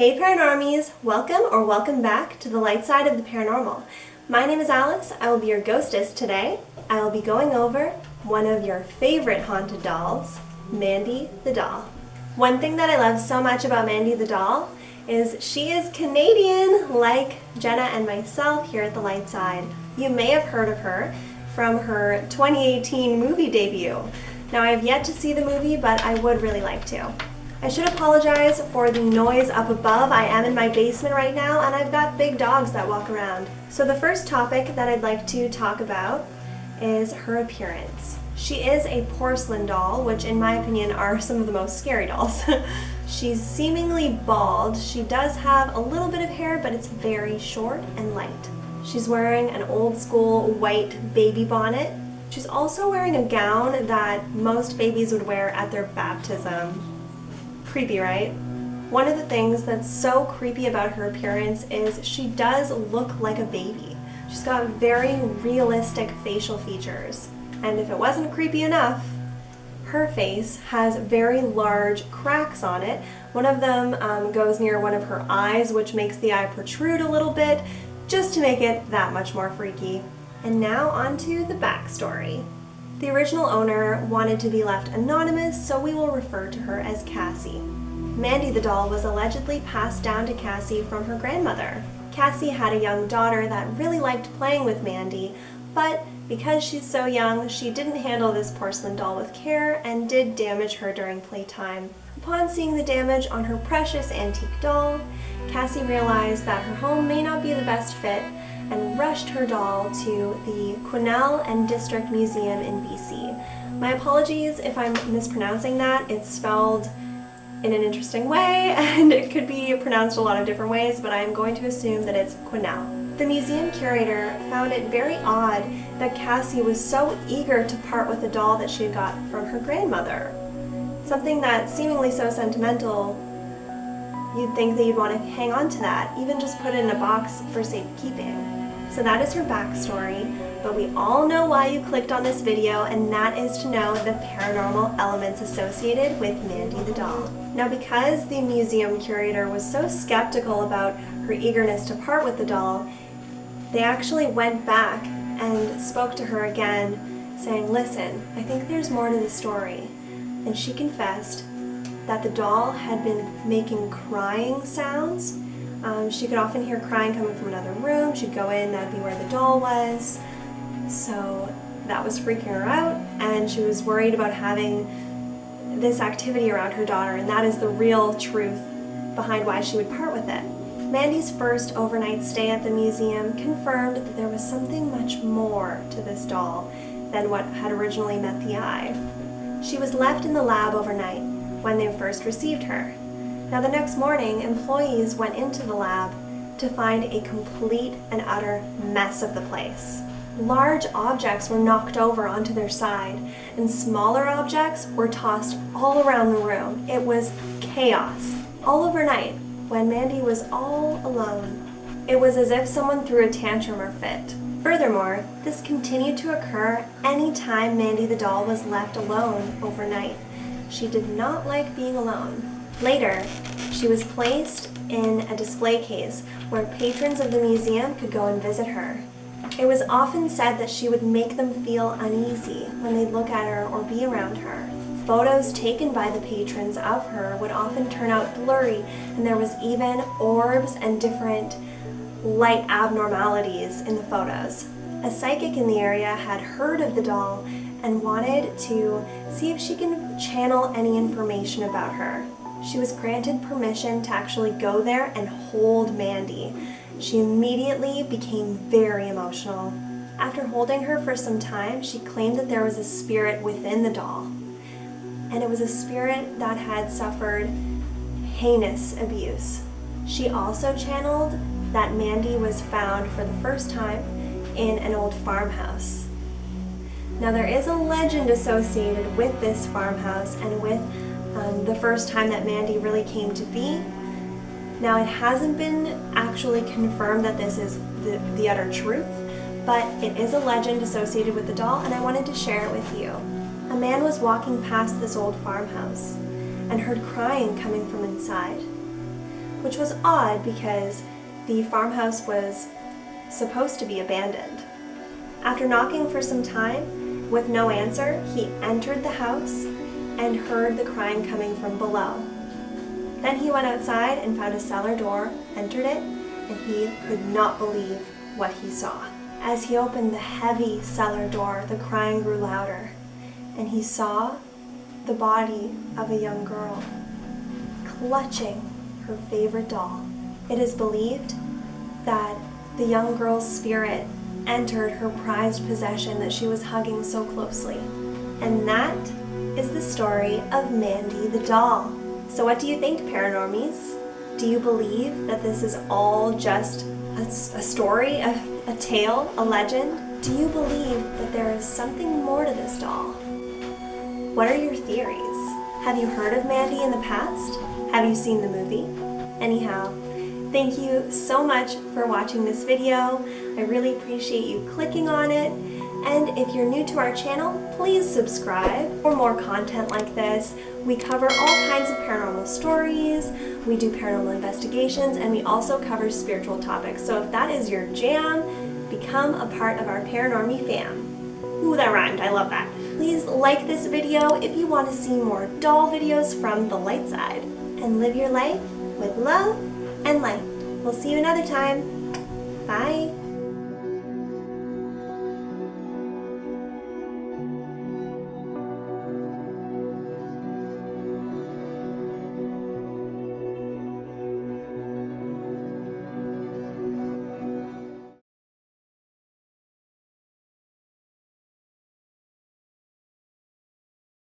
Hey Paranormies! Welcome back to the light side of the paranormal. My name is Alice. I will be your ghostess today. I will be going over one of your favorite haunted dolls, Mandy the doll. One thing that I love so much about Mandy the doll is she is Canadian, like Jenna and myself here at the light side. You may have heard of her from her 2018 movie debut. Now I have yet to see the movie, but I would really like to. I should apologize for the noise up above. I am in my basement right now and I've got big dogs that walk around. So the first topic that I'd like to talk about is her appearance. She is a porcelain doll, which in my opinion are some of the most scary dolls. She's seemingly bald. She does have a little bit of hair, but it's very short and light. She's wearing an old school white baby bonnet. She's also wearing a gown that most babies would wear at their baptism. Creepy, right? One of the things that's so creepy about her appearance is she does look like a baby. She's got very realistic facial features. And if it wasn't creepy enough, her face has very large cracks on it. One of them goes near one of her eyes, which makes the eye protrude a little bit, just to make it that much more freaky. And now onto the backstory. The original owner wanted to be left anonymous, so we will refer to her as Cassie. Mandy the doll was allegedly passed down to Cassie from her grandmother. Cassie had a young daughter that really liked playing with Mandy, but because she's so young, she didn't handle this porcelain doll with care and did damage her during playtime. Upon seeing the damage on her precious antique doll, Cassie realized that her home may not be the best fit and rushed her doll to the Quesnel and District Museum in BC. My apologies if I'm mispronouncing that. It's spelled in an interesting way and it could be pronounced a lot of different ways, but I'm going to assume that it's Quesnel. The museum curator found it very odd that Cassie was so eager to part with a doll that she had got from her grandmother. Something that's seemingly so sentimental, you'd think that you'd want to hang on to that, even just put it in a box for safekeeping. So that is her backstory, but we all know why you clicked on this video, and that is to know the paranormal elements associated with Mandy the doll. Now, because the museum curator was so skeptical about her eagerness to part with the doll, they actually went back and spoke to her again, saying, listen, I think there's more to the story. And she confessed that the doll had been making crying sounds. She could often hear crying coming from another room. She'd go in, that'd be where the doll was. So that was freaking her out, and she was worried about having this activity around her daughter, and that is the real truth behind why she would part with it. Mandy's first overnight stay at the museum confirmed that there was something much more to this doll than what had originally met the eye. She was left in the lab overnight when they first received her. Now the next morning, employees went into the lab to find a complete and utter mess of the place. Large objects were knocked over onto their side, and smaller objects were tossed all around the room. It was chaos, all overnight, when Mandy was all alone. It was as if someone threw a tantrum or fit. Furthermore, this continued to occur anytime Mandy the doll was left alone overnight. She did not like being alone. Later, she was placed in a display case where patrons of the museum could go and visit her. It was often said that she would make them feel uneasy when they'd look at her or be around her. Photos taken by the patrons of her would often turn out blurry, and there was even orbs and different light abnormalities in the photos. A psychic in the area had heard of the doll and wanted to see if she can channel any information about her. She was granted permission to actually go there and hold Mandy. She immediately became very emotional. After holding her for some time, she claimed that there was a spirit within the doll. And it was a spirit that had suffered heinous abuse. She also channeled that Mandy was found for the first time in an old farmhouse. Now there is a legend associated with this farmhouse and with the first time that Mandy really came to be. Now it hasn't been actually confirmed that this is the utter truth, but it is a legend associated with the doll, and I wanted to share it with you. A man was walking past this old farmhouse and heard crying coming from inside. which was odd because the farmhouse was supposed to be abandoned. After knocking for some time, with no answer, he entered the house and heard the crying coming from below. Then he went outside and found a cellar door, entered it, and he could not believe what he saw. As he opened the heavy cellar door, the crying grew louder, and he saw the body of a young girl, clutching her favorite doll. It is believed that the young girl's spirit entered her prized possession that she was hugging so closely. And that is the story of Mandy the doll. So what do you think, Paranormies? Do you believe that this is all just a story, a tale, a legend? Do you believe that there is something more to this doll? What are your theories? Have you heard of Mandy in the past? Have you seen the movie? Anyhow, thank you so much for watching this video. I really appreciate you clicking on it. And if you're new to our channel, please subscribe for more content like this. We cover all kinds of paranormal stories, we do paranormal investigations, and we also cover spiritual topics. So if that is your jam, become a part of our Paranormy fam. Ooh, that rhymed, I love that. Please like this video if you want to see more doll videos from the light side. And live your life with love and light. We'll see you another time. Bye.